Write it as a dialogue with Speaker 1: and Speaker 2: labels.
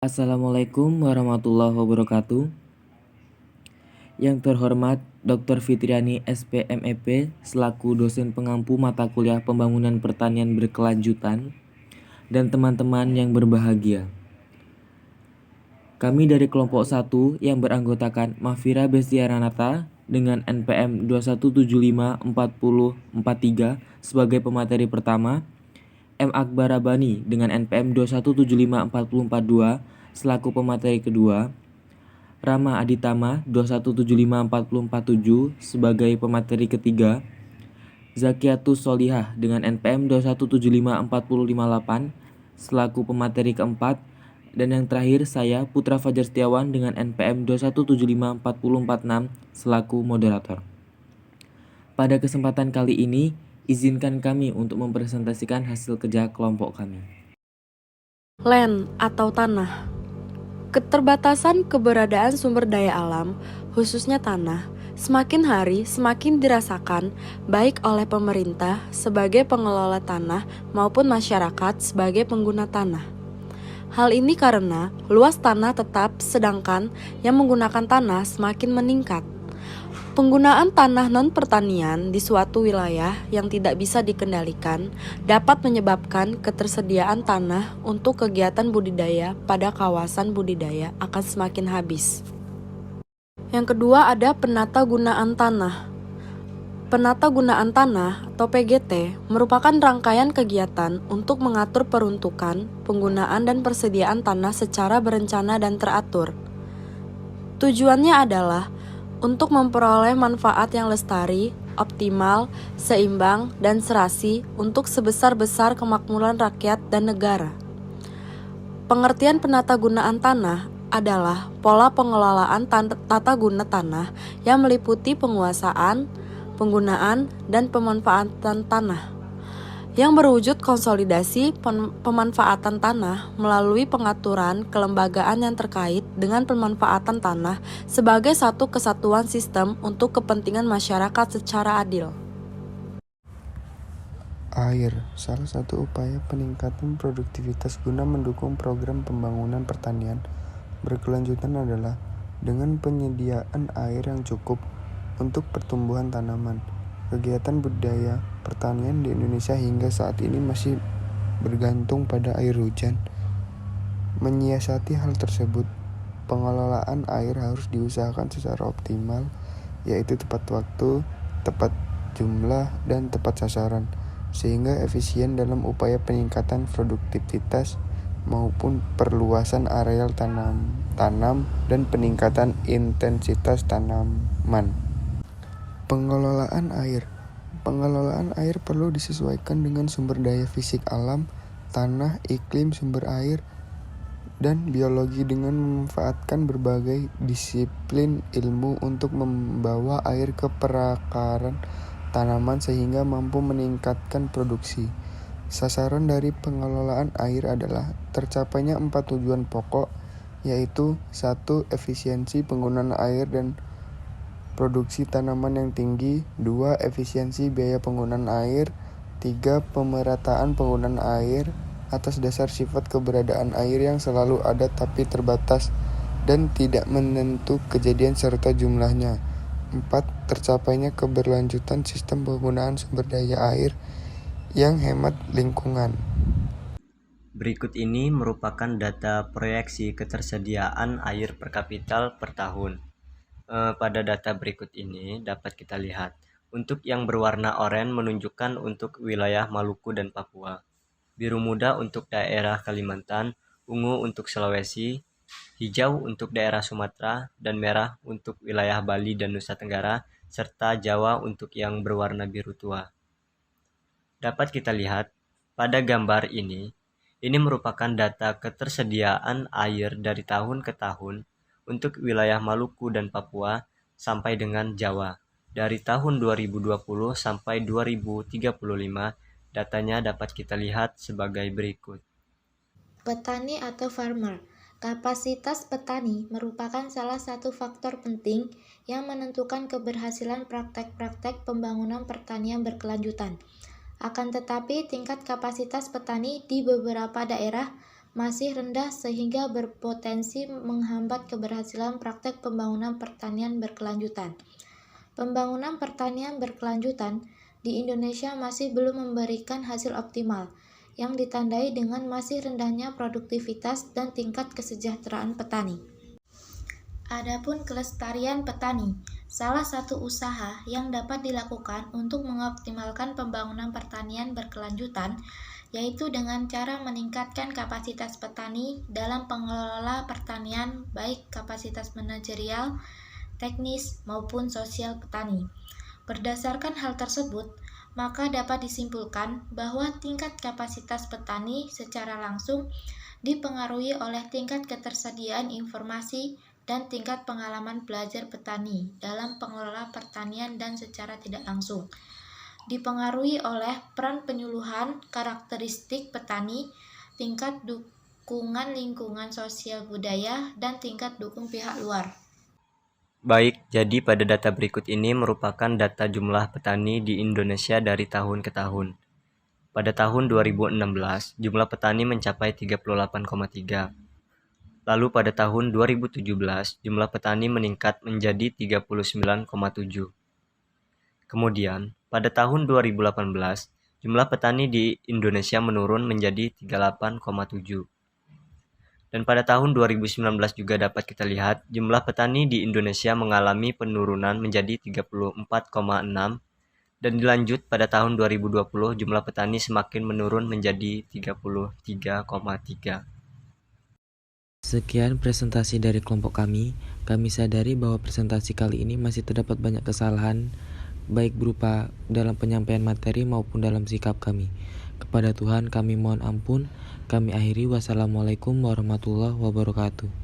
Speaker 1: Assalamualaikum warahmatullahi wabarakatuh. Yang terhormat Dr. Fitriani SPMEP selaku dosen pengampu mata kuliah Pembangunan Pertanian Berkelanjutan dan teman-teman yang berbahagia. Kami dari kelompok 1 yang beranggotakan Mahfira Bestiaranata dengan NPM 21754043 sebagai pemateri pertama, M. Akbar Rabani dengan NPM 21754042 selaku pemateri kedua, Rama Aditama 21754047 sebagai pemateri ketiga, Zakiatus Solihah dengan NPM 21754058 selaku pemateri keempat, dan yang terakhir saya Putra Fajar Setiawan dengan NPM 21754046 selaku moderator. Pada kesempatan kali ini, izinkan kami untuk mempresentasikan hasil kerja kelompok kami.
Speaker 2: Land atau tanah. Keterbatasan keberadaan sumber daya alam, khususnya tanah, semakin hari semakin dirasakan baik oleh pemerintah sebagai pengelola tanah maupun masyarakat sebagai pengguna tanah. Hal ini karena luas tanah tetap sedangkan yang menggunakan tanah semakin meningkat. Penggunaan tanah non-pertanian di suatu wilayah yang tidak bisa dikendalikan dapat menyebabkan ketersediaan tanah untuk kegiatan budidaya pada kawasan budidaya akan semakin habis. Yang kedua ada penata gunaan tanah. Penata gunaan tanah atau PGT merupakan rangkaian kegiatan untuk mengatur peruntukan, penggunaan dan persediaan tanah secara berencana dan teratur. Tujuannya adalah untuk memperoleh manfaat yang lestari, optimal, seimbang, dan serasi untuk sebesar-besar kemakmuran rakyat dan negara. Pengertian penata gunaan tanah adalah pola pengelolaan tata guna tanah yang meliputi penguasaan, penggunaan, dan pemanfaatan tanah yang berwujud konsolidasi pemanfaatan tanah melalui pengaturan kelembagaan yang terkait dengan pemanfaatan tanah sebagai satu kesatuan sistem untuk kepentingan masyarakat secara adil.
Speaker 3: Air, salah satu upaya peningkatan produktivitas guna mendukung program pembangunan pertanian berkelanjutan adalah dengan penyediaan air yang cukup untuk pertumbuhan tanaman. Kegiatan budidaya pertanian di Indonesia hingga saat ini masih bergantung pada air hujan. Menyiasati hal tersebut, pengelolaan air harus diusahakan secara optimal, yaitu tepat waktu, tepat jumlah, dan tepat sasaran, sehingga efisien dalam upaya peningkatan produktivitas maupun perluasan areal tanam dan peningkatan intensitas tanaman. Pengelolaan air. Pengelolaan air perlu disesuaikan dengan sumber daya fisik alam, tanah, iklim, sumber air, dan biologi dengan memanfaatkan berbagai disiplin ilmu untuk membawa air ke perakaran tanaman sehingga mampu meningkatkan produksi. Sasaran dari pengelolaan air adalah tercapainya 4 tujuan pokok, yaitu 1. Efisiensi penggunaan air dan produksi tanaman yang tinggi. 2. Efisiensi biaya penggunaan air. 3. Pemerataan penggunaan air atas dasar sifat keberadaan air yang selalu ada tapi terbatas dan tidak menentu kejadian serta jumlahnya. 4. Tercapainya keberlanjutan sistem penggunaan sumber daya air yang hemat lingkungan.
Speaker 4: Berikut ini merupakan data proyeksi ketersediaan air per kapital per tahun. Pada data berikut ini dapat kita lihat, untuk yang berwarna oranye menunjukkan untuk wilayah Maluku dan Papua, biru muda untuk daerah Kalimantan, ungu untuk Sulawesi, hijau untuk daerah Sumatera, dan merah untuk wilayah Bali dan Nusa Tenggara, serta Jawa untuk yang berwarna biru tua. Dapat kita lihat pada gambar ini merupakan data ketersediaan air dari tahun ke tahun untuk wilayah Maluku dan Papua sampai dengan Jawa. Dari tahun 2020 sampai 2035, datanya dapat kita lihat sebagai berikut.
Speaker 5: Petani atau farmer. Kapasitas petani merupakan salah satu faktor penting yang menentukan keberhasilan praktek-praktek pembangunan pertanian berkelanjutan. Akan tetapi, tingkat kapasitas petani di beberapa daerah masih rendah sehingga berpotensi menghambat keberhasilan praktek pembangunan pertanian berkelanjutan. Pembangunan pertanian berkelanjutan di Indonesia masih belum memberikan hasil optimal, yang ditandai dengan masih rendahnya produktivitas dan tingkat kesejahteraan petani. Adapun kelestarian petani, salah satu usaha yang dapat dilakukan untuk mengoptimalkan pembangunan pertanian berkelanjutan yaitu dengan cara meningkatkan kapasitas petani dalam pengelola pertanian, baik kapasitas manajerial, teknis, maupun sosial petani. Berdasarkan hal tersebut, maka dapat disimpulkan bahwa tingkat kapasitas petani secara langsung dipengaruhi oleh tingkat ketersediaan informasi dan tingkat pengalaman belajar petani dalam pengelola pertanian dan secara tidak langsung dipengaruhi oleh peran penyuluhan, karakteristik petani, tingkat dukungan lingkungan sosial budaya, dan tingkat dukung pihak luar.
Speaker 4: Baik, jadi pada data berikut ini merupakan data jumlah petani di Indonesia dari tahun ke tahun. Pada tahun 2016, jumlah petani mencapai 38,3. Lalu pada tahun 2017, jumlah petani meningkat menjadi 39,7. Kemudian, pada tahun 2018, jumlah petani di Indonesia menurun menjadi 38,7. Dan pada tahun 2019 juga dapat kita lihat jumlah petani di Indonesia mengalami penurunan menjadi 34,6 dan dilanjut pada tahun 2020 jumlah petani semakin menurun menjadi 33,3.
Speaker 1: Sekian presentasi dari kelompok kami. Kami sadari bahwa presentasi kali ini masih terdapat banyak kesalahan, baik berupa dalam penyampaian materi maupun dalam sikap kami. Kepada Tuhan kami mohon ampun. Kami akhiri. Wassalamualaikum warahmatullahi wabarakatuh.